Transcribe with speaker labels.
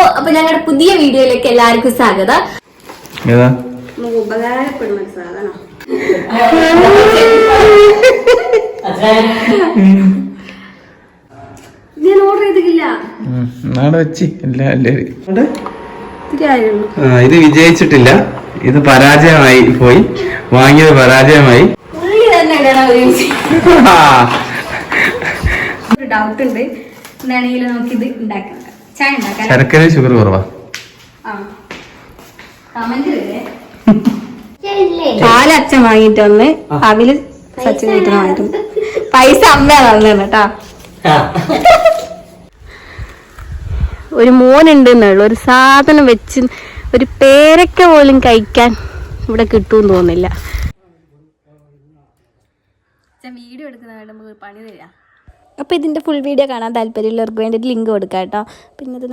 Speaker 1: അപ്പൊ ഞങ്ങളുടെ പുതിയ വീഡിയോയിലേക്ക് എല്ലാവർക്കും സ്വാഗതം.
Speaker 2: ഉപകാരപ്പെടുന്ന സാധനം ഞാൻ ഓർഡർ ചെയ്തിട്ടില്ല.
Speaker 3: ഇത് വിജയിച്ചിട്ടില്ല, ഇത് പരാജയമായി പോയി. വാങ്ങിയത് പരാജയമായി.
Speaker 2: ഒരു ഡൗട്ട് ഉണ്ട്, എന്താണെങ്കിലും നമുക്ക് ഇത് ഉണ്ടാക്കാം. ചായ ഉണ്ടാക്കാം.
Speaker 3: ശർക്കര ഷുഗർ കുറവാ.
Speaker 2: പാല് അച്ഛൻ വാങ്ങിട്ട് വന്ന് അവില് സച്ചിൻ വീട്ടിന് വാങ്ങിട്ടുണ്ട്. പൈസ അമ്മ തന്നു കേട്ടാ. ഒരു മോനുണ്ട് എന്നുള്ള ഒരു സാധനം വെച്ച് ഒരു പേരക്ക പോലും കഴിക്കാൻ ഇവിടെ കിട്ടുമെന്ന് തോന്നുന്നില്ല. വീഡിയോ എടുക്കുന്ന നമുക്ക് പണി തരാം.
Speaker 1: അപ്പോൾ ഇതിൻ്റെ ഫുൾ വീഡിയോ കാണാൻ താല്പര്യമുള്ളവർക്ക് വേണ്ടിയിട്ട് ലിങ്ക് കൊടുക്കാം കേട്ടോ. പിന്നെ